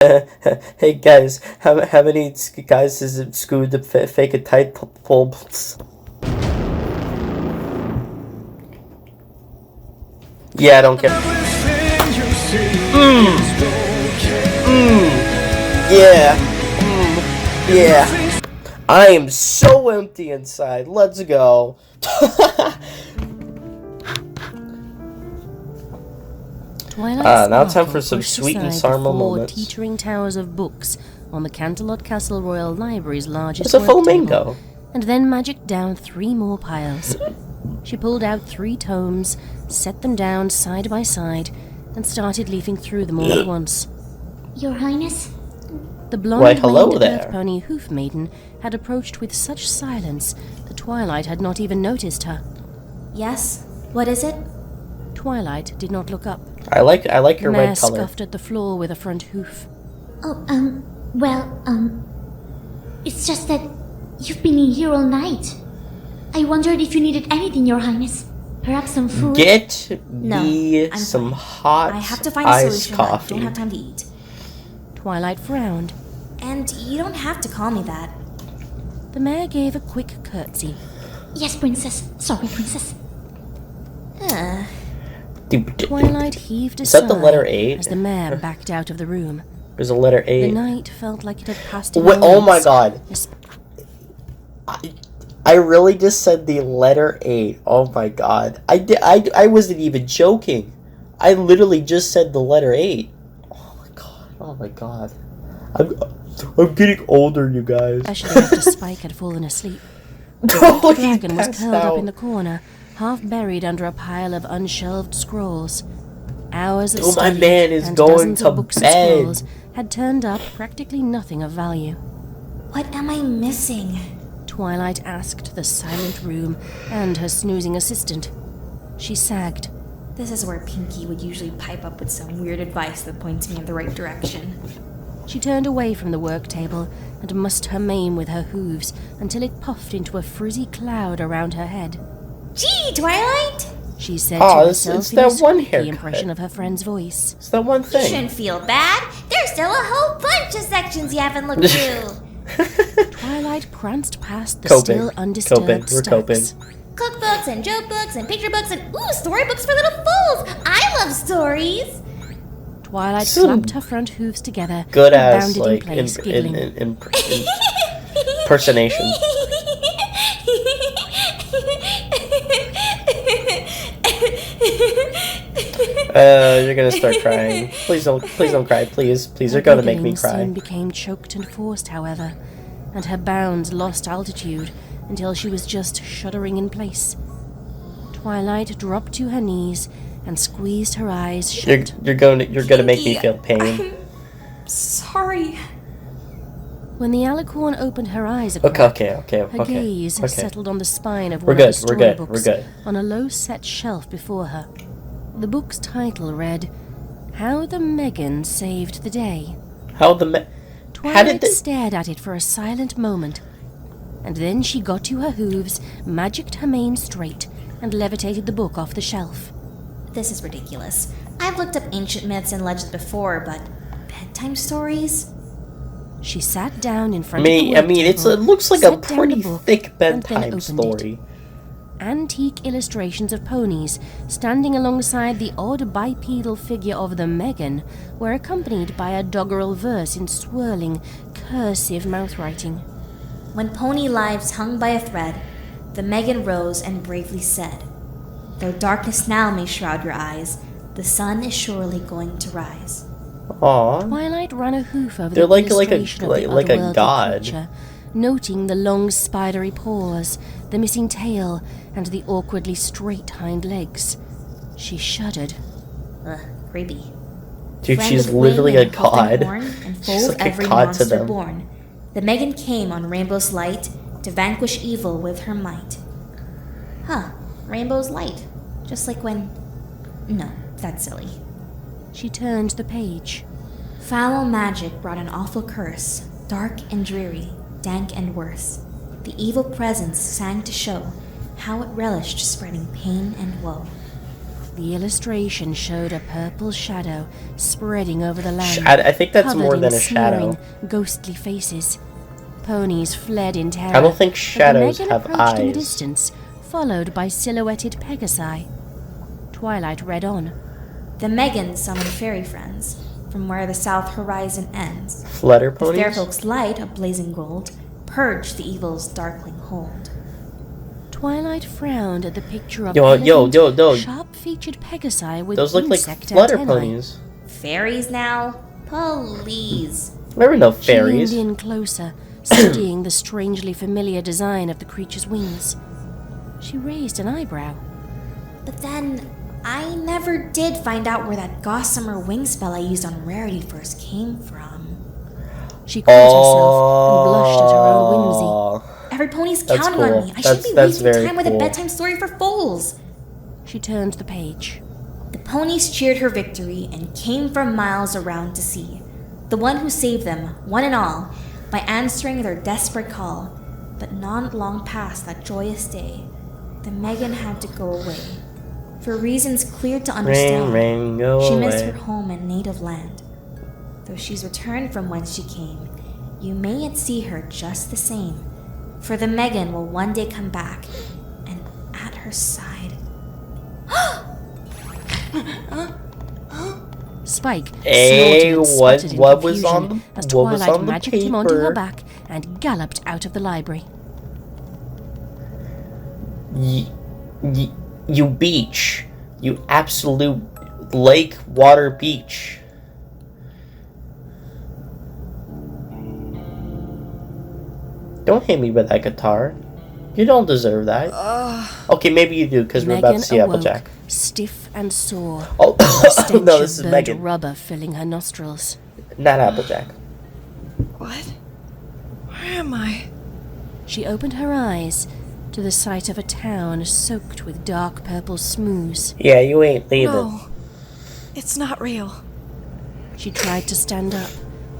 Hey guys, how many guys is it screwed to fake a tight pull? Yeah, I don't care. Yeah. Yeah. I am so empty inside. Let's go. Now time for some sweet and sour moments. Teetering towers of books on the Canterlot Castle Royal Library's largest It's a work flamingo. table, and then magicked down 3 more piles. She pulled out 3 tomes, set them down side by side, and started leafing through them all at once. Your Highness? The blonde-maned earth pony Hoof Maiden had approached with such silence that Twilight had not even noticed her. Yes? What is it? Twilight did not look up. I like your red color. The mare scuffed at the floor with a front hoof. Oh, it's just that you've been in here all night. I wondered if you needed anything, Your Highness. Perhaps some food? Get me some hot I have to find a solution, coffee. I don't have time to eat. Twilight frowned. And you don't have to call me that. The mare gave a quick curtsy. Yes, Princess. Sorry, Princess. Twilight heaved a Is that the sigh letter 8? as the mare backed out of the room. There's a letter 8. The night felt like it had passed in Oh my moments. god. I really just said the letter 8. Oh my god. I wasn't even joking. I literally just said the letter 8. Oh my god. Oh my god. I'm getting older, you guys. Especially after Spike had fallen asleep. The dragon was curled up in the corner, half buried under a pile of unshelved scrolls. Hours of study my man is and going dozens to of books bed. and scrolls had turned up practically nothing of value. What am I missing? Twilight asked the silent room and her snoozing assistant. She sagged. This is where Pinky would usually pipe up with some weird advice that points me in the right direction. She turned away from the work table and mussed her mane with her hooves until it puffed into a frizzy cloud around her head. Gee, Twilight! She said to herself it's in a that one squeaky haircut. impression of her friend's voice. It's that one You thing. shouldn't feel bad. There's still a whole bunch of sections you haven't looked through. Twilight pranced past the Coping. still undisturbed We're coping. stacks. Cookbooks and joke books and picture books and storybooks for little fools. I love stories. Twilight Some clamped her front hooves together Good and ass bounded like in place, giggling. impersonation. You're gonna start crying. Please don't cry. Please, you're gonna make me cry. Soon became choked and forced, however, and her bounds lost altitude until she was just shuddering in place. Twilight dropped to her knees and squeezed her eyes shut. You're gonna make me feel pain. Sorry. When the alicorn opened her eyes a crack, Okay. her gaze settled on the spine of We're one of the good. storybooks on a low-set shelf before her. The book's title read, "How the Megan Saved the Day." Twilight stared at it for a silent moment, and then she got to her hooves, magicked her mane straight, and levitated the book off the shelf. This is ridiculous. I've looked up ancient myths and legends before, but bedtime stories? She sat down in front of the work it table, looks like a set down pretty the book, thick and then bedtime opened story. it. Antique illustrations of ponies standing alongside the odd bipedal figure of the Megan were accompanied by a doggerel verse in swirling, cursive mouthwriting. When pony lives hung by a thread, the Megan rose and bravely said, "Though darkness now may shroud your eyes, the sun is surely going to rise." Aww. Twilight ran a hoof over They're the like illustration of the a otherworldly god. creature, noting the long spidery paws, the missing tail, and the awkwardly straight hind legs. She shuddered. Creepy. Dude, Friend she's with literally wing a and hoof and god. horn, and foal She's of like a every god to monster them. born. The Megan came on Rainbow's light to vanquish evil with her might. Rainbow's light. Just like when... No, that's silly. She turned the page. Foul magic brought an awful curse, dark and dreary, dank and worse. The evil presence sang to show how it relished spreading pain and woe. The illustration showed a purple shadow spreading over the land. I think that's covered more in than a shadow. sneering, ghostly faces. Ponies fled in terror. I don't think shadows but the Megan have approached in the eyes. distance, followed by silhouetted Pegasi. Twilight read on. The Megan summoned fairy friends from where the south horizon ends. Flutter The ponies? Fairfolk's light of blazing gold purged the evil's darkling hold. Twilight frowned at the picture of sharp-featured Pegasi with Those look like insect flutter antennae. ponies. Fairies now? Please. There were no She fairies. leaned in closer, studying the strangely familiar design of the creature's wings. She raised an eyebrow. But then, I never did find out where that gossamer wing spell I used on Rarity first came from. She caught herself and blushed at her own whimsy. Every pony's That's counting cool. on me. I should be That's wasting very time with a cool. bedtime story for foals. She turned the page. The ponies cheered her victory and came from miles around to see the one who saved them, one and all, by answering their desperate call. But not long past that joyous day, the Megan had to go away. For reasons clear to understand, Ring, go she missed away. her home and native land. Though she's returned from whence she came, you may yet see her just the same. For the Megan will one day come back, and at her side. Spike Hey, snorted and what sputtered in was on confusion the- as what was Twilight on the magicked him onto her paper? back and galloped out of the library. You beach. You absolute lake water beach. Don't hit me with that guitar. You don't deserve that. Okay, maybe you do, because we're about to Megan see awoke, Applejack. stiff and sore, Oh, the stench no, this of is burnt Megan, rubber filling her nostrils. not Applejack. What? Where am I? She opened her eyes to the sight of a town soaked with dark purple smooze. Yeah, you ain't leaving. No. It's not real. She tried to stand up,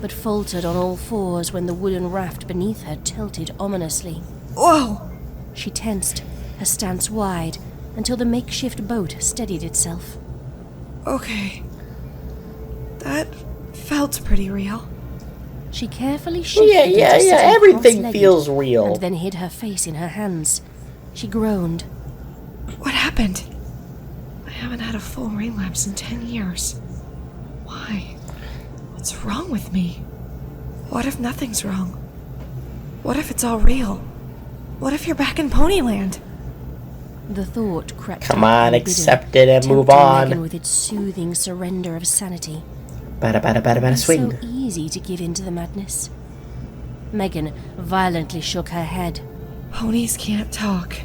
but faltered on all fours when the wooden raft beneath her tilted ominously. Whoa! She tensed, her stance wide, until the makeshift boat steadied itself. Okay. That felt pretty real. She carefully shifted Yeah, into sitting everything cross-legged feels real. and then hid her face in her hands. She groaned. What happened? I haven't had a full relapse in 10 years. Why? What's wrong with me? What if nothing's wrong? What if it's all real? What if you're back in Ponyland? The thought crept Come up on, unbidden, accept it and move tempting on. Megan with its soothing surrender of sanity. Bada swing. So easy to give in to the madness. Megan violently shook her head. Ponies can't talk.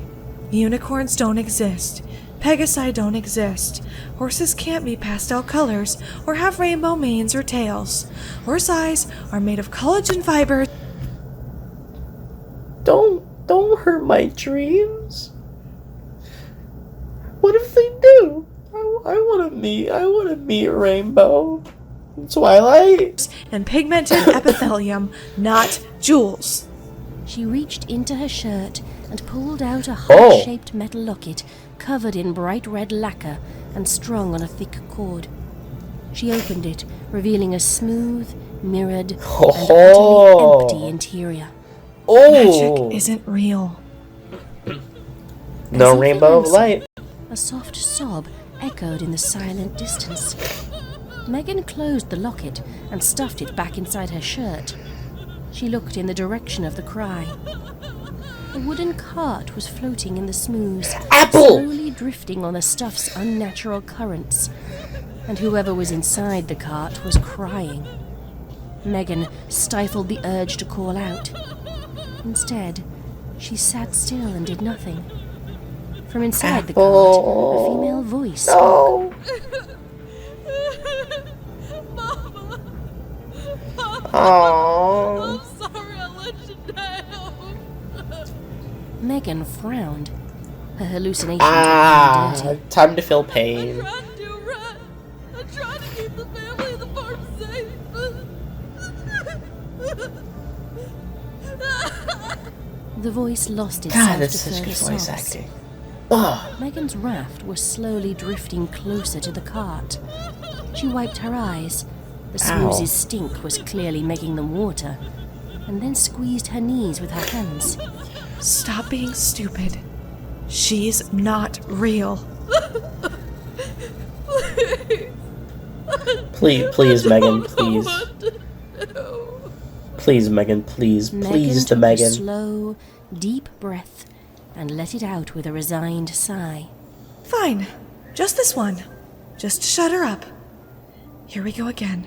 Unicorns don't exist. Pegasi don't exist. Horses can't be pastel colors or have rainbow manes or tails. Horse eyes are made of collagen fibers. Don't hurt my dreams. What if they do? I want to meet Rainbow, Twilight. And pigmented epithelium, not jewels. She reached into her shirt and pulled out a Oh. heart-shaped metal locket covered in bright red lacquer and strung on a thick cord. She opened it, revealing a smooth, mirrored, and utterly empty interior. Oh, Magic isn't real. no As if rainbow of in light. A soft sob echoed in the silent distance. Megan closed the locket and stuffed it back inside her shirt. She looked in the direction of the cry. A wooden cart was floating in the smooth, Apple! slowly drifting on the stuff's unnatural currents, and whoever was inside the cart was crying. Megan stifled the urge to call out. Instead, she sat still and did nothing. From inside the cart, a female voice spoke. Mama! Oh. I'm sorry I let you down. Megan frowned. Her hallucination turned dirty. Time to feel pain. Tried to do right. I tried to keep the family and the farm safe. The voice lost itself God, that's to such further good voice sobs. acting. Megan's raft was slowly drifting closer to the cart. She wiped her eyes. The smoothie's stink was clearly making them water, and then squeezed her knees with her hands. Stop being stupid. She's not real. Please, Megan, please. Please, Megan, please. Please to took Megan. a slow, deep breath and let it out with a resigned sigh. Fine. Just this one. Just shut her up. Here we go again.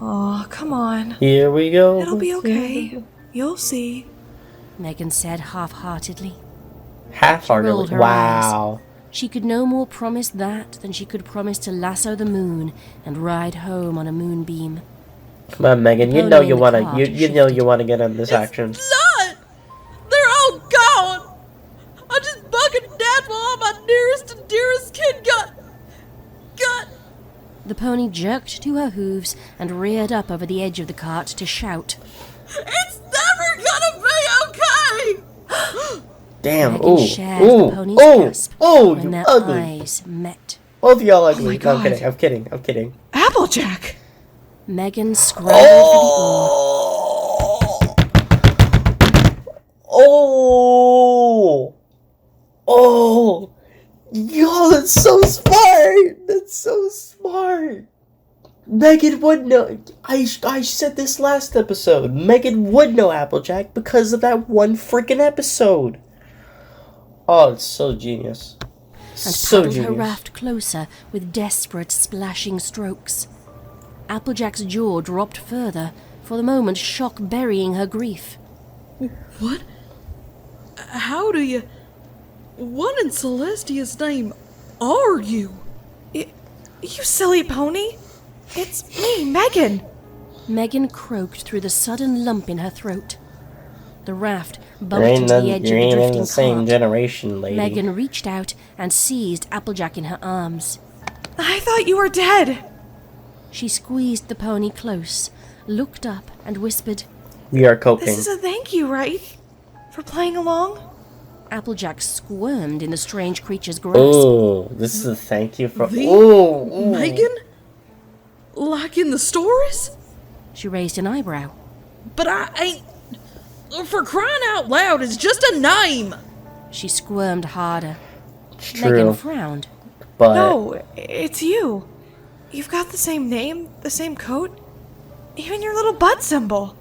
Oh, come on. Here we go. It'll be okay. You'll see. Megan said half-heartedly. Half-heartedly. rolled her Wow. She could no more promise that than she could promise to lasso the moon and ride home on a moonbeam. Come on, Megan. You Pony know in you the wanna. cart You know shifted. you wanna get on this action. Not! They're all gone! I just bucketed dead while all my nearest and dearest kid got... The pony jerked to her hooves and reared up over the edge of the cart to shout. It's never gonna be okay! Damn. Megan Ooh. shared Ooh. the pony's Ooh. gasp Oh, when you their ugly. eyes met. Both of y'all ugly. my No, God. I'm kidding. I'm kidding. Applejack! Megan scrambled for the oar. Oh. Oh. Yo, that's so smart. That's so smart. Megan would know. I said this last episode. Megan would know Applejack because of that one freaking episode. Oh, it's so genius. And So paddled her genius. raft closer with desperate splashing strokes. Applejack's jaw dropped further, for the moment shock burying her grief. What? How do you... What in Celestia's name are you? You silly pony. It's me, Megan. Megan croaked through the sudden lump in her throat. The raft bumped into the edge of You the ain't in drifting the same cart. generation, lady. Megan reached out and seized Applejack in her arms. I thought you were dead. She squeezed the pony close, looked up, and whispered. We are coping. This is a thank you, right? For playing along? Applejack squirmed in the strange creature's grasp. Oh, this is a thank you for. The Oh, Megan? Like in the stories? She raised an eyebrow. But I ain't... For crying out loud, it's just a name! She squirmed harder. it's Megan true, frowned. but No, it's you. You've got the same name, the same coat, even your little butt symbol.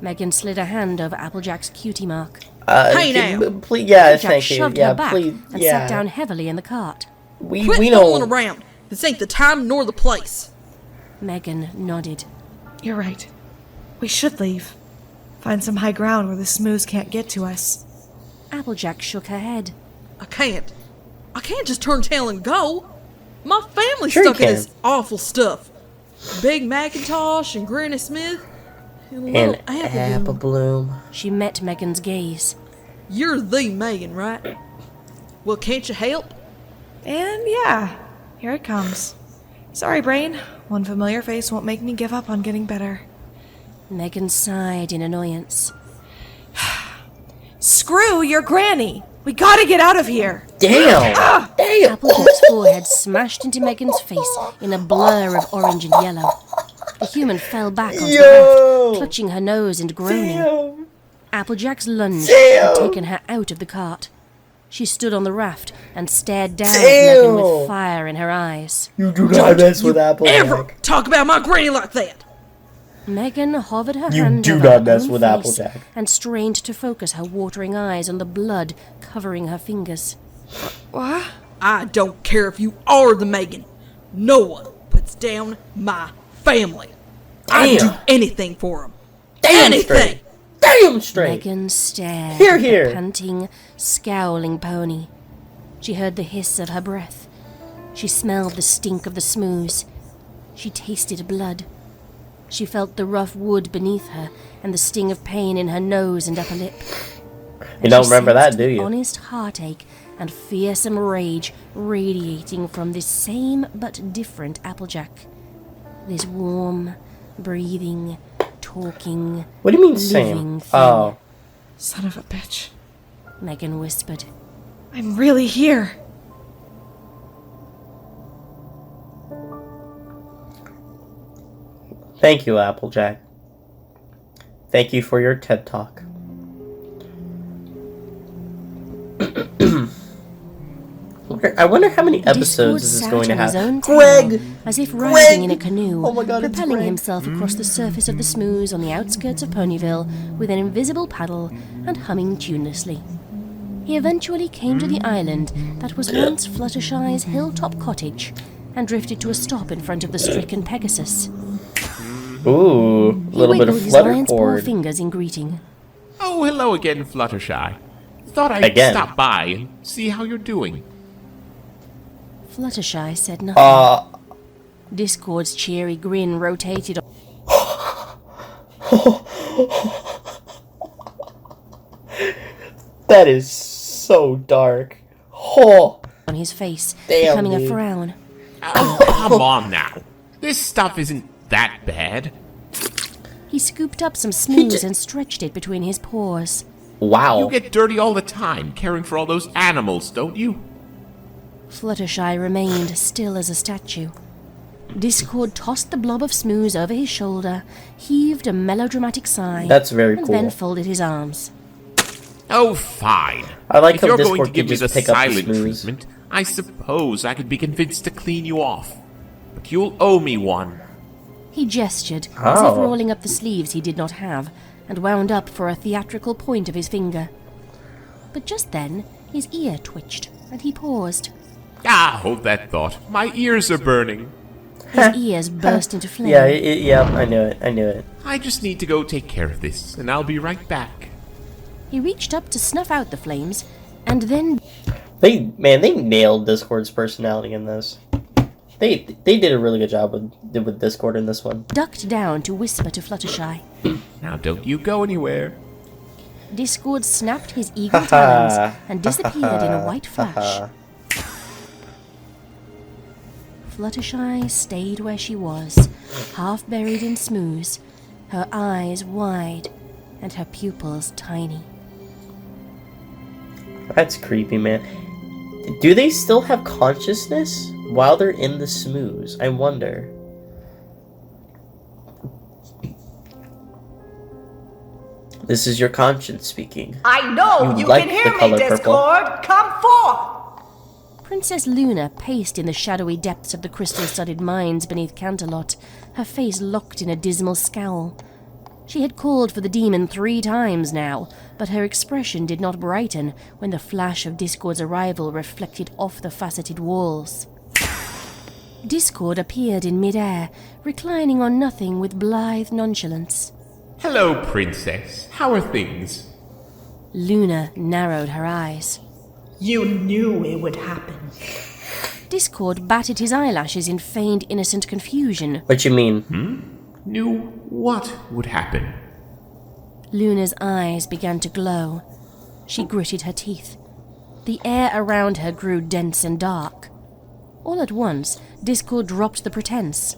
Megan slid a hand over Applejack's cutie mark. Hey, can- now. please, yeah, Applejack thank you. shoved Yeah, her back please, and yeah. sat down heavily in the cart. We Quit we fooling don't. around. This ain't the time nor the place. Megan nodded. You're right. We should leave. Find some high ground where the smooths can't get to us. Applejack shook her head. I can't. I can't just turn tail and go. My family's Sure you stuck in can. this awful stuff. Big Macintosh and Granny Smith and little And Apple apple Bloom. bloom. She met Megan's gaze. You're the Megan, right? Well, can't you help? And yeah, here it comes. Sorry, Brain. One familiar face won't make me give up on getting better. Megan sighed in annoyance. Screw your granny! We gotta get out of here! Damn! Damn! Applejack's forehead smashed into Megan's face in a blur of orange and yellow. The human fell back onto the Yo! raft, clutching her nose and groaning. Damn! Applejack's lunge Damn! had taken her out of the cart. She stood on the raft and stared down at Megan with Damn! fire in her eyes. You do not mess with Applejack. Ever talk about my granny like that? Megan hovered her You hand do over not her mess own with face Applejack. and strained to focus her watering eyes on the blood covering her fingers. What? I don't care if you are the Megan. No one puts down my family. I'd do Damn. anything for them. Damn Anything. straight. Damn straight. Megan stared Here, at here. the panting, scowling pony. She heard the hiss of her breath. She smelled the stink of the smooze. She tasted blood. She felt the rough wood beneath her and the sting of pain in her nose and upper lip. You And don't she remember that, sensed do the you? honest heartache and fearsome rage radiating from this same but different Applejack. This warm, breathing, talking, What do you mean living same? thing. Oh. Son of a bitch. Megan whispered. I'm really here. Thank you, Applejack. Thank you for your TED Talk. I wonder how many episodes this is sat going to on his have. own Greg! tail, as if riding in a Greg! canoe, Oh my God, it's propelling Greg. himself across the surface of the smooths on the outskirts of Ponyville with an invisible paddle and humming tunelessly. He eventually came to the island that was once Fluttershy's hilltop cottage and drifted to a stop in front of the stricken Pegasus. Ooh, a He little bit of wiggled his lion's paw fluttercord. fingers in greeting. Oh, hello again, Fluttershy. Thought I'd Again. stop by and see how you're doing. Fluttershy said nothing. Uh, Discord's cheery grin rotated that is so dark. Oh, on his face, Damn, becoming a dude. frown. Oh, come on now. This stuff isn't that bad. He scooped up some smooths just- and stretched it between his paws. wow. You get dirty all the time caring for all those animals, don't you? Fluttershy remained still as a statue. Discord tossed the blob of smooths over his shoulder, heaved a melodramatic sigh, That's very and cool. then folded his arms. Oh, fine. I like if how you're Discord going to could give me just the pick up the silent smooths. treatment, I suppose I could be convinced to clean you off. But you'll owe me one. He gestured, as if Oh. rolling up the sleeves he did not have, and wound up for a theatrical point of his finger. But just then, his ear twitched, and he paused. Ah, hold that thought. My ears are burning. His ears burst into flame. Yeah, yeah, I knew it. I knew it. I just need to go take care of this, and I'll be right back. He reached up to snuff out the flames, and then They nailed Discord's personality in this. They did a really good job with Discord in this one. ducked down to whisper to Fluttershy. Now don't you go anywhere. Discord snapped his eagle talons and disappeared in a white flash. Fluttershy stayed where she was, half buried in smooths, her eyes wide and her pupils tiny. That's creepy, man. Do they still have consciousness while they're in the smooths? I wonder. This is your conscience speaking. I know You you, like can the hear me, color purple. Discord. Come forth. Princess Luna paced in the shadowy depths of the crystal-studded mines beneath Canterlot, her face locked in a dismal scowl. She had called for the demon 3 times now, but her expression did not brighten when the flash of Discord's arrival reflected off the faceted walls. Discord appeared in mid-air, reclining on nothing with blithe nonchalance. Hello, Princess. How are things? Luna narrowed her eyes. You knew it would happen. Discord batted his eyelashes in feigned innocent confusion. What you mean? Knew what would happen? Luna's eyes began to glow. She gritted her teeth. The air around her grew dense and dark. All at once, Discord dropped the pretense.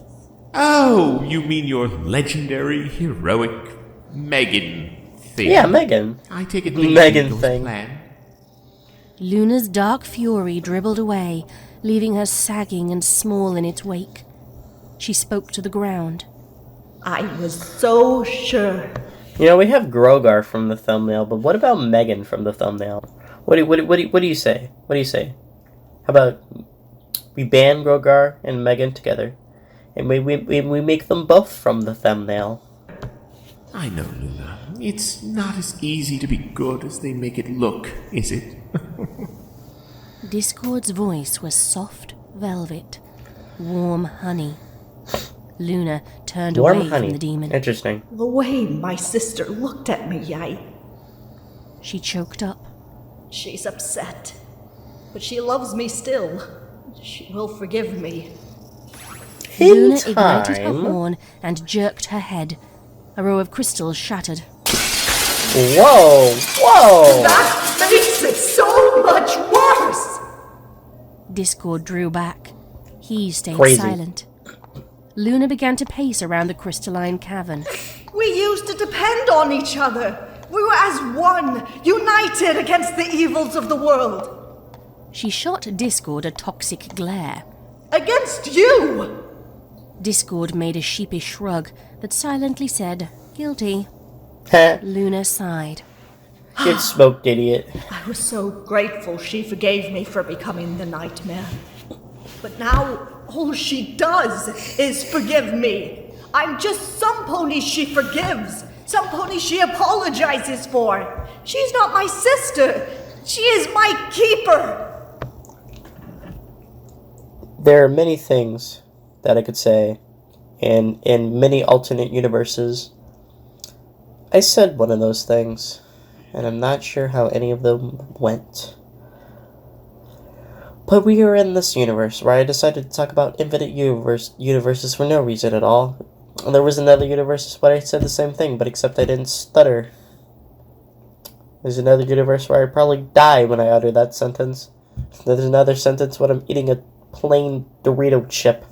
Oh, you mean your legendary, heroic Megan thing? Yeah, Megan. I take it Megan Luna's thing. plan. Luna's dark fury dribbled away, leaving her sagging and small in its wake. She spoke to the ground. I was so sure. You know, we have Grogar from the thumbnail, but what about Megan from the thumbnail? What do you say? What do you say? How about we ban Grogar and Megan together, and we make them both from the thumbnail? I know, Luna. It's not as easy to be good as they make it look, is it? Discord's voice was soft velvet, warm honey. Luna turned Warm away honey. from the demon. Interesting. The way my sister looked at me, She choked up. she's upset. But she loves me still. She will forgive me. Luna In ignited her time. horn and jerked her head. A row of crystals shattered. Whoa! Whoa! That makes it so much worse! Discord drew back. He stayed Crazy. silent. Luna began to pace around the crystalline cavern. We used to depend on each other. We were as one, united against the evils of the world. She shot Discord a toxic glare. Against you! Discord made a sheepish shrug that silently said, guilty. Heh. Luna sighed. Get smoked, idiot. I was so grateful she forgave me for becoming the nightmare. But now, all she does is forgive me. I'm just some ponies she forgives, some ponies she apologizes for. She's not my sister. She is my keeper. There are many things that I could say, and in many alternate universes, I said one of those things, and I'm not sure how any of them went. But we are in this universe where I decided to talk about infinite universes for no reason at all. And there was another universe where I said the same thing, but except I didn't stutter. There's another universe where I probably die when I utter that sentence. There's another sentence when I'm eating a plain Dorito chip.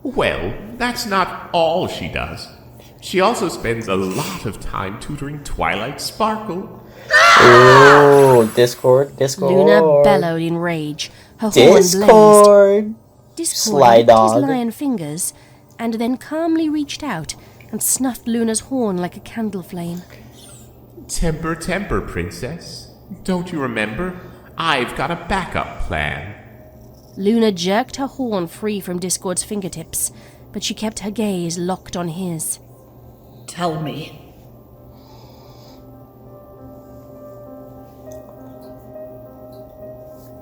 Well, that's not all she does. She also spends a lot of time tutoring Twilight Sparkle. Oh, Discord. Luna bellowed in rage. Her horn blazed. Discord. Discord Sly licked dog. his lion fingers and then calmly reached out and snuffed Luna's horn like a candle flame. Temper, temper, princess. Don't you remember? I've got a backup plan. Luna jerked her horn free from Discord's fingertips, but she kept her gaze locked on his. Tell me.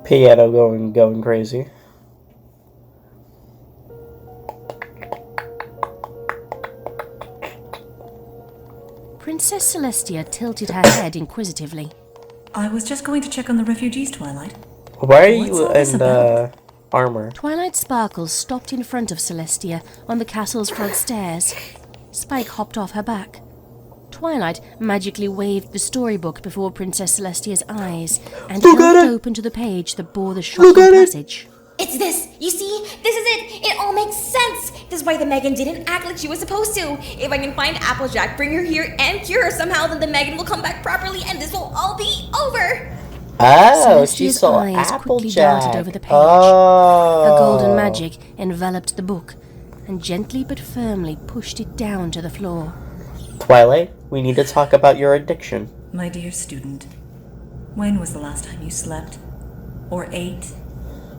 Piano going crazy. Princess Celestia tilted her head inquisitively. I was just going to check on the refugees, Twilight. Why are What's you all this in about? armor? Twilight Sparkle stopped in front of Celestia on the castle's front stairs. Spike hopped off her back. Twilight magically waved the storybook before Princess Celestia's eyes and Look held at it it! open to the page that bore the Look shocking at it! passage. It's this. You see? This is it. It all makes sense. This is why the Megan didn't act like she was supposed to. If I can find Applejack, bring her here, and cure her somehow, then the Megan will come back properly, and this will all be over. Oh, she Celestia's saw eyes quickly Applejack. darted over the page. Oh. Her golden magic enveloped the book and gently but firmly pushed it down to the floor. Twilight, we need to talk about your addiction. My dear student, when was the last time you slept? Or ate?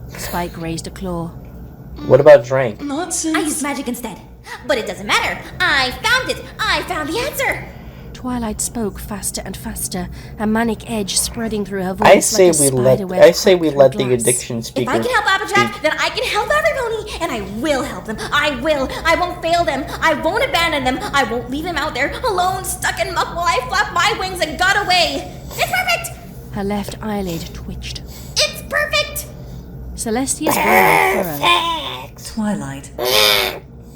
Spike raised a claw. What about drank? I used magic instead. But it doesn't matter. I found it. I found the answer. Twilight spoke faster and faster, a manic edge spreading through her voice I say like a we spider let web I say cracked we through let the glass. addiction speaker. If I can help Applejack, speak. then I can help every pony, and I will help them. I will. I won't fail them. I won't abandon them. I won't leave them out there alone, stuck in muck while I flap my wings and got away. It's perfect. Her left eyelid twitched. It's perfect. Celestia's brow furrowed. Twilight.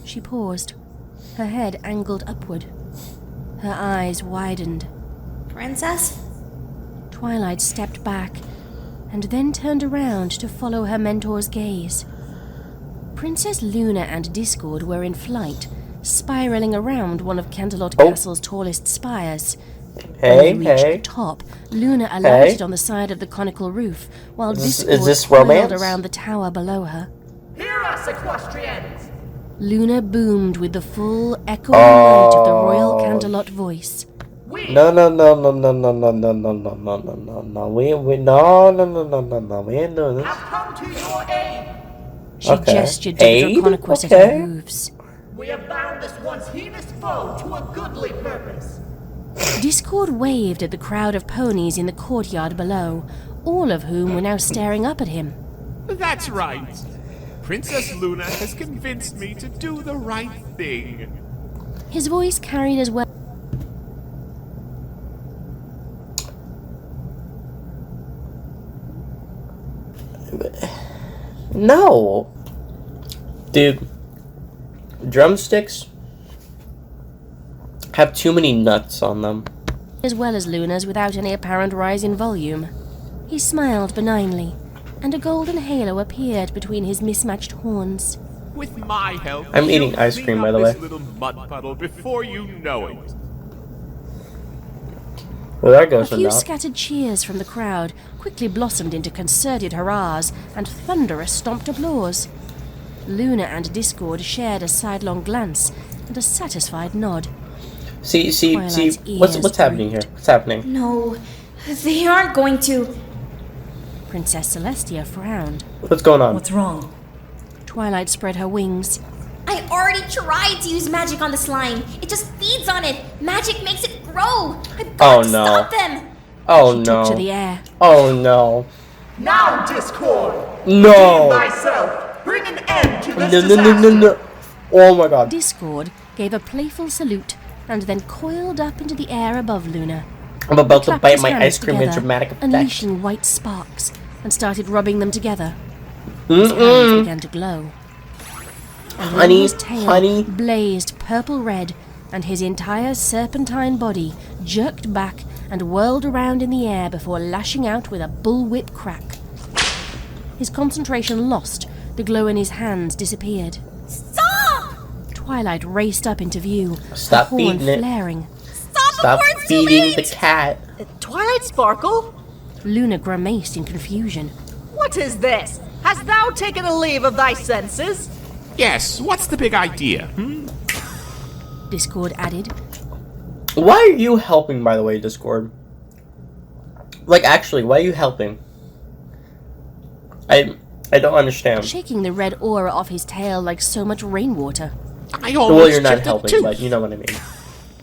She paused, her head angled upward. Her eyes widened. Princess? Twilight stepped back and then turned around to follow her mentor's gaze. Princess Luna and Discord were in flight, spiraling around one of Canterlot Castle's tallest spires. Hey, When they reached hey. the top, Luna alighted on the side of the conical roof, while Is Discord this coiled romance? around the tower below her. Hear us, equestrians! Luna boomed with the full echoing weight of the royal Canterlot voice. No, we ain't doing this. Have come to your aid! She Okay. gestured to Aid? the Draconequus Okay. at her hooves. We have bound this once heinous foe to a goodly purpose. Discord waved at the crowd of ponies in the courtyard below, all of whom were now staring up at him. That's right. Princess Luna has convinced me to do the right thing. His voice carried as well. No. Dude, drumsticks have too many nuts on them. As well as Luna's without any apparent rise in volume. He smiled benignly, and a golden halo appeared between his mismatched horns. With my help, I'm eating you'll ice clean cream, up by the this way. little mud puddle before you know it. Well, there A goes few enough. scattered cheers from the crowd quickly blossomed into concerted hurrahs and thunderous stomped applause. Luna and Discord shared a sidelong glance and a satisfied nod. See, Twilight's what's ears happening here? What's happening? No, they aren't going to. Princess Celestia frowned. What's going on? What's wrong? Twilight spread her wings. I already tried to use magic on the slime. It just feeds on it. Magic makes it grow. I've got to stop them. Oh She no. took to the air. Oh no. Now, Discord! No. Redeem thyself! Bring an end to this No, disaster! no. Oh my god. Discord gave a playful salute and then coiled up into the air above Luna. I'm about to Clapped bite his my hands ice cream in together, dramatic effect. unleashing white sparks, and started rubbing them together. His hands began to glow. And Honey, Luna's tail honey. blazed purple red, and his entire serpentine body jerked back and whirled around in the air before lashing out with a bullwhip crack. His concentration lost, the glow in his hands disappeared. Stop! Twilight raced up into view, Stop her horn feeding it. flaring. Stop before it's too feeding late. the cat. Twilight Sparkle? Luna grimaced in confusion. What is this? Hast thou taken a leave of thy senses? Yes, what's the big idea? Discord added. Why are you helping, by the way, Discord? Like, actually, why are you helping? I don't understand. Shaking the red aura off his tail like so much rainwater. I Well, almost you're not chipped a helping, tooth. but you know what I mean.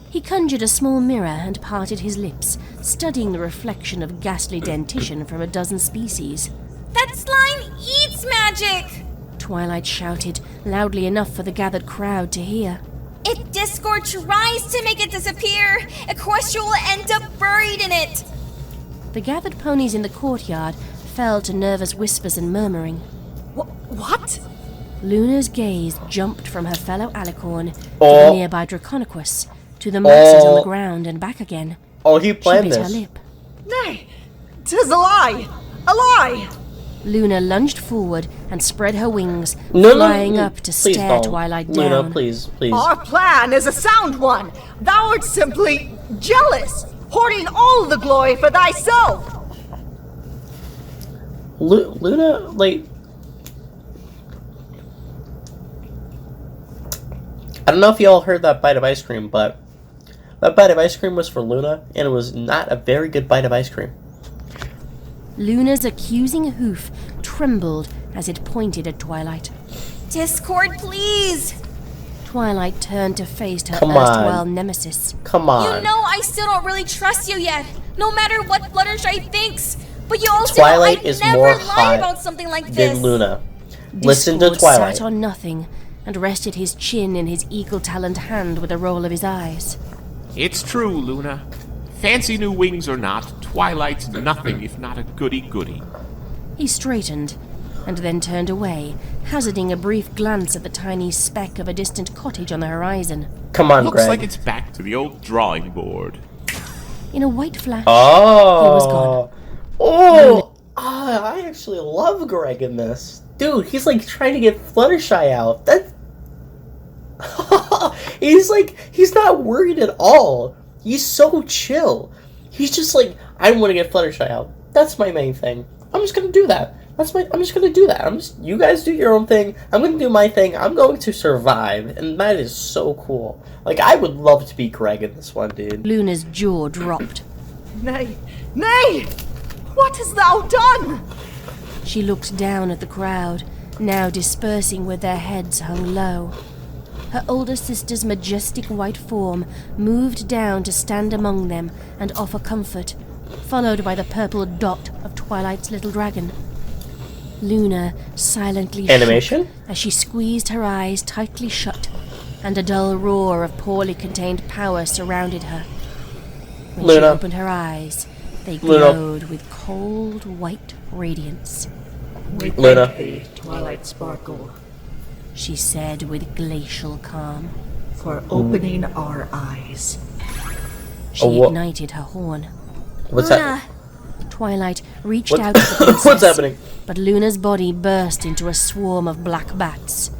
He conjured a small mirror and parted his lips, studying the reflection of ghastly dentition from a dozen species. That slime eats magic! Twilight shouted, loudly enough for the gathered crowd to hear. If Discord tries to make it disappear, Equestria will end up buried in it! The gathered ponies in the courtyard fell to nervous whispers and murmuring. What? Luna's gaze jumped from her fellow alicorn to Oh. the nearby Draconicus, to the masses on the Oh. ground and back again. Oh, he She planned bit her this. lip. Nay, 'tis a lie! A lie! Luna lunged forward and spread her wings, No, flying no, up to please stare don't. Twilight Luna, down. please. Our plan is a sound one. Thou art simply jealous, hoarding all the glory for thyself. Luna, like... I don't know if y'all heard that bite of ice cream, but that bite of ice cream was for Luna, and it was not a very good bite of ice cream. Luna's accusing hoof trembled as it pointed at Twilight. Discord, please! Twilight turned to face her Come on. erstwhile nemesis. Come on. You know I still don't really trust you yet, no matter what Fluttershy thinks. But you also Twilight know I'd is never more lie hot about something like this. Then Luna. Listen to Discord Twilight. sat on nothing and rested his chin in his eagle-taloned hand with a roll of his eyes. It's true, Luna. Fancy new wings or not, Twilight's nothing if not a goody-goody. He straightened and then turned away, hazarding a brief glance at the tiny speck of a distant cottage on the horizon. Come on, Looks Greg. like it's back to the old drawing board. In a white flash, Oh. he was gone. Oh. I actually love Greg in this. Dude, he's like trying to get Fluttershy out. That. he's not worried at all. He's so chill. He's just like, I want to get Fluttershy out. That's my main thing. I'm just gonna do that. I'm just gonna do that. You guys do your own thing. I'm gonna do my thing. I'm going to survive, and that is so cool. Like, I would love to be Greg in this one, dude. Luna's jaw dropped. Nay, nay! What hast thou done? She looked down at the crowd, now dispersing with their heads hung low. Her older sister's majestic white form moved down to stand among them and offer comfort, followed by the purple dot of Twilight's little dragon. Luna silently Animation? shook as she squeezed her eyes tightly shut, and a dull roar of poorly contained power surrounded her. When she Luna. opened her eyes, they Luna. glowed with cold white radiance. We Luna. thank thee, Twilight Sparkle, She said with glacial calm. for opening our eyes. She Oh, what- ignited her horn. What's Luna, that? Twilight reached What- out to the princess, What's happening? but Luna's body burst into a swarm of black bats.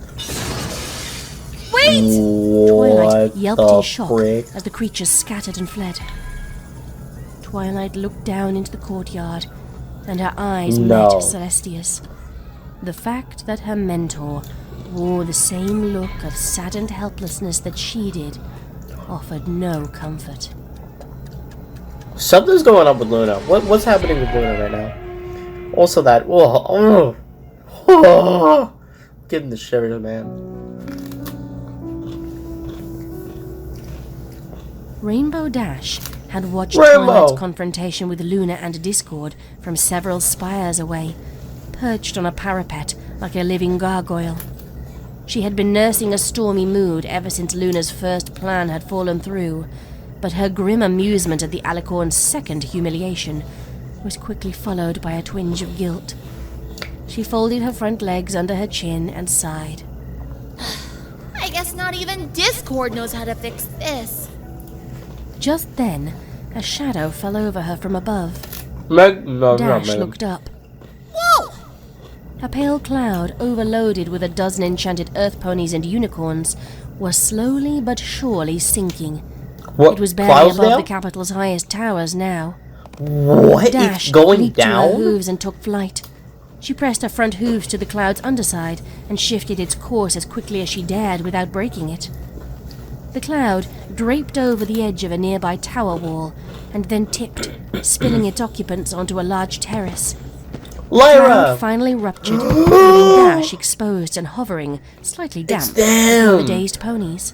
wait! Twilight What yelped the in shock frick? as the creatures scattered and fled. Twilight looked down into the courtyard, and her eyes No. met Celestia's. The fact that her mentor wore the same look of saddened helplessness that she did offered no comfort. Something's going on with Luna. What's happening with Luna right now? Also that... Getting the shivers, man. Rainbow Dash had watched Rainbow! Twilight's confrontation with Luna and Discord from several spires away, perched on a parapet like a living gargoyle. She had been nursing a stormy mood ever since Luna's first plan had fallen through, but her grim amusement at the Alicorn's second humiliation was quickly followed by a twinge of guilt. She folded her front legs under her chin and sighed. I guess not even Discord knows how to fix this. Just then, a shadow fell over her from above. No, Dash no, looked up. Whoa! A pale cloud, overloaded with a dozen enchanted earth ponies and unicorns, was slowly but surely sinking. What? It was barely above Clydesdale? the capital's highest towers now. What? Dash It's going leaped to her down? hooves and took flight. She pressed her front hooves to the cloud's underside and shifted its course as quickly as she dared without breaking it. The cloud draped over the edge of a nearby tower wall and then tipped, spilling its occupants onto a large terrace. The Lyra! cloud finally ruptured, leaving Dash exposed and hovering, slightly damp, them! over the dazed ponies.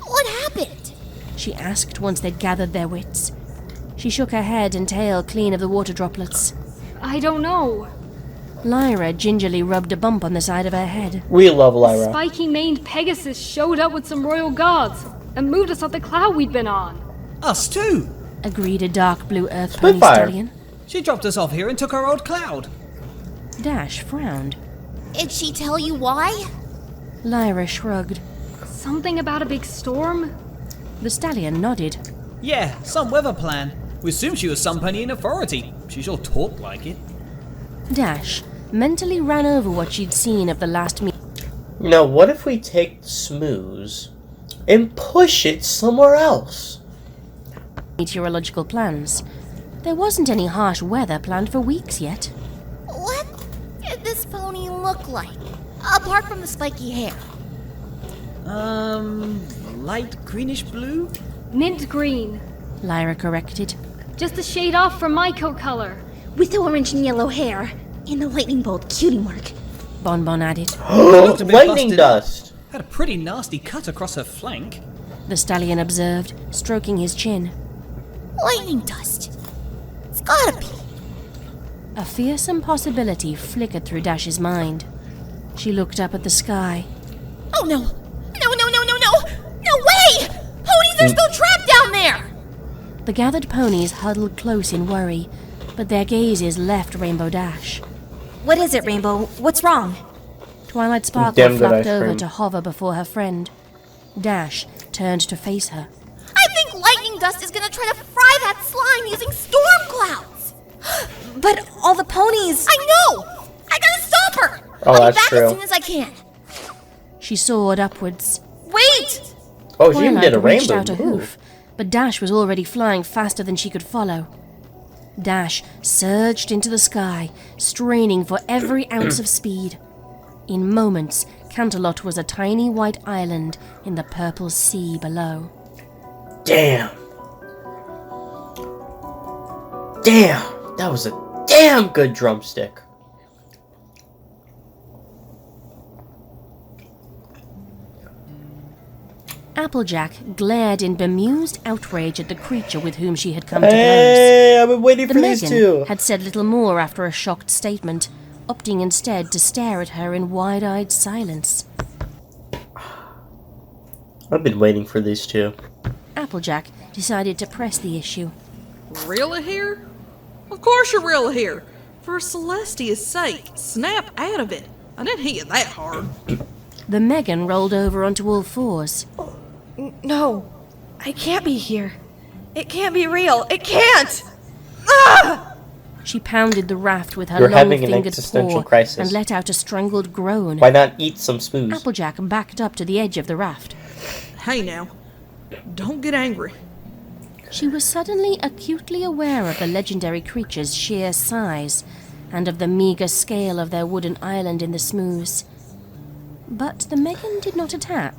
What happened? She asked once they'd gathered their wits. She shook her head and tail clean of the water droplets. I don't know. Lyra gingerly rubbed a bump on the side of her head. We love Lyra. Spiky-maned Pegasus showed up with some royal guards and moved us off the cloud we'd been on. Us too! Agreed a dark blue earth pony Spitfire. stallion. She dropped us off here and took our old cloud. Dash frowned. Did she tell you why? Lyra shrugged. Something about a big storm? The stallion nodded. Yeah, some weather plan. We assumed she was some pony in authority. She sure talked like it. Dash mentally ran over what she'd seen of the last You know, what if we take Smooze and push it somewhere else? meteorological plans. There wasn't any harsh weather planned for weeks yet. What did this pony look like? Apart from the spiky hair. Light greenish blue? Mint green. Lyra corrected. Just a shade off from my coat color. With orange and yellow hair. And the lightning bolt cutie mark. Bonbon added. Looked a bit Lightning busted dust. Had a pretty nasty cut across her flank. The stallion observed, stroking his chin. Lightning dust. It's gotta be. A fearsome possibility flickered through Dash's mind. She looked up at the sky. Oh no! No, no, no, no, no! No way! Ponies are still trapped down there! The gathered ponies huddled close in worry, but their gazes left Rainbow Dash. What is it, Rainbow? What's wrong? Twilight Sparkle Damn good flopped ice over cream. to hover before her friend. Dash turned to face her. I think lightning dust is gonna try to fry that slime using storm clouds! But all the ponies... I know! I gotta stop her! Oh, I'll that's be back true. as soon as I can. She soared upwards. Wait! Oh, she even Twilight did a reached rainbow out a move. hoof, but Dash was already flying faster than she could follow. Dash surged into the sky, straining for every ounce of speed. In moments, Canterlot was a tiny white island in the purple sea below. Damn. Damn. That was a damn good drumstick. Applejack glared in bemused outrage at the creature with whom she had come to blows. Hey, I've been waiting The for these Megan two. had said little more after a shocked statement, opting instead to stare at her in wide-eyed silence. I've been waiting for these two. Applejack decided to press the issue. Really here? Of course you're really here. For Celestia's sake, snap out of it. I didn't hit you that hard. The Megan rolled over onto all fours. No, I can't be here. It can't be real. It can't! Ah! She pounded the raft with her You're having an long-fingered existential paw crisis. and let out a strangled groan. Why not eat some Smooze? Applejack backed up to the edge of the raft. Hey now, don't get angry. She was suddenly acutely aware of the legendary creature's sheer size and of the meagre scale of their wooden island in the smooths. But the Megan did not attack.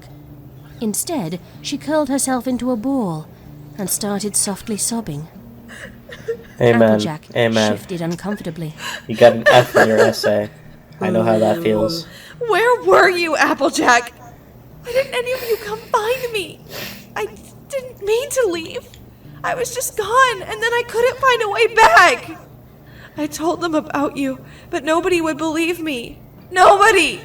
Instead, she curled herself into a ball and started softly sobbing. Amen. Applejack Amen. shifted uncomfortably. You got an F in your essay. I know how that feels. Where were you, Applejack? Why didn't any of you come find me? I didn't mean to leave. I was just gone, and then I couldn't find a way back. I told them about you, but nobody would believe me. Nobody!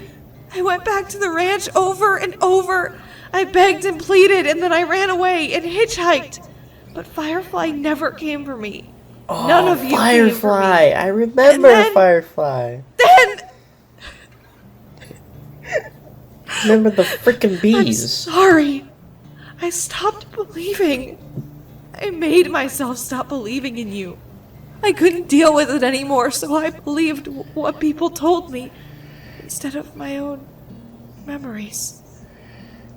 I went back to the ranch over and over. I begged and pleaded, and then I ran away and hitchhiked. But Firefly never came for me. Oh, None of you Firefly! came for me. I remember then- Firefly. Then Remember the frickin' I'm bees. sorry. I stopped believing. I made myself stop believing in you. I couldn't deal with it anymore, so I believed what people told me instead of my own memories.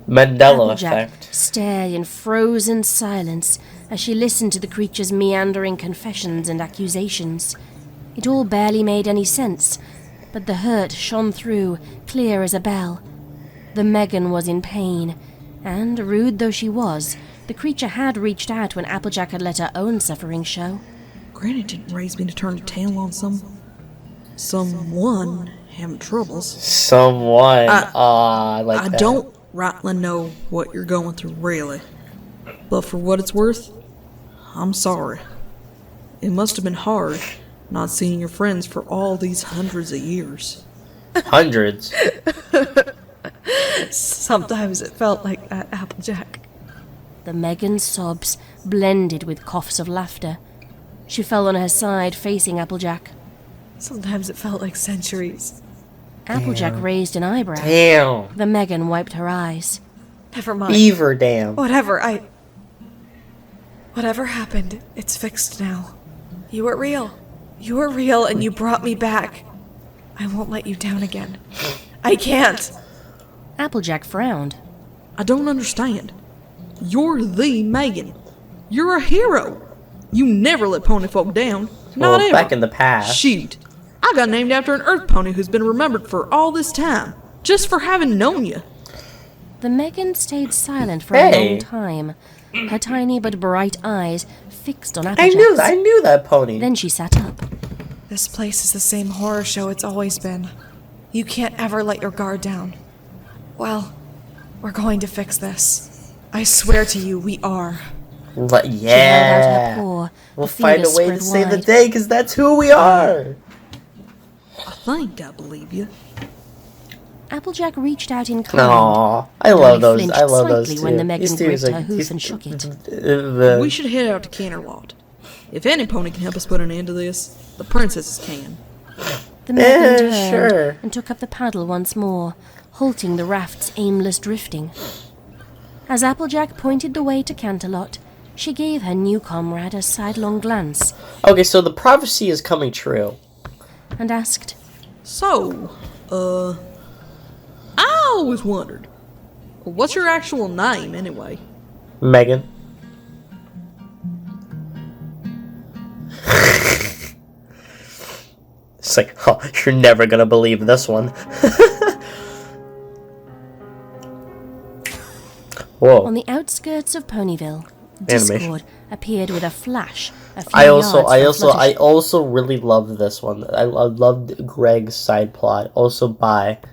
Mandela Applejack effect. stared in frozen silence as she listened to the creature's meandering confessions and accusations. It all barely made any sense, but the hurt shone through, clear as a bell. The Megan was in pain, and, rude though she was, the creature had reached out when Applejack had let her own suffering show. Granny didn't raise me to turn the tail on someone having troubles. Someone. I like I that. don't rightly know what you're going through, really. But for what it's worth, I'm sorry. It must have been hard not seeing your friends for all these hundreds of years. Hundreds. Sometimes it felt like that, Applejack. The Megan's sobs blended with coughs of laughter. She fell on her side, facing Applejack. Sometimes it felt like centuries. Applejack raised an eyebrow. Damn. The Megan wiped her eyes. Never mind. Beaver dam. Whatever happened, it's fixed now. You were real. You were real and you brought me back. I won't let you down again. I can't. Applejack frowned. I don't understand. You're the Megan. You're a hero. You never let pony folk down. Not Well, ever. back in the past. Shoot. I got named after an earth pony who's been remembered for all this time. Just for having known you. The Megan stayed silent for Hey. a long time, her tiny but bright eyes fixed on I Applejack's. knew that pony. Then she sat up. This place is the same horror show it's always been. You can't ever let your guard down. Well, we're going to fix this. I swear to you, we are. But She held out her yeah. paw, We'll the find a fingers way to spread save the wide. day, because that's who we are. I think I believe you. Applejack reached out in kind. Aww. I Though love he those. flinched I love those slightly too. when the Megan These two gripped is like, her hoof these- and shook it. We should head out to Canterlot. If any pony can help us put an end to this, the princesses can. The Megan turned sure. and took up the paddle once more, halting the raft's aimless drifting. As Applejack pointed the way to Canterlot, she gave her new comrade a sidelong glance Okay, so the prophecy is coming true. and asked, So, I always wondered, what's your actual name anyway? Megan. It's like, oh, you're never gonna believe this one. Whoa. on the outskirts of Ponyville, Animation. Discord appeared with a flash a few I yards from Fluttershy. also really loved this one. I loved Greg's side plot. Also, bye.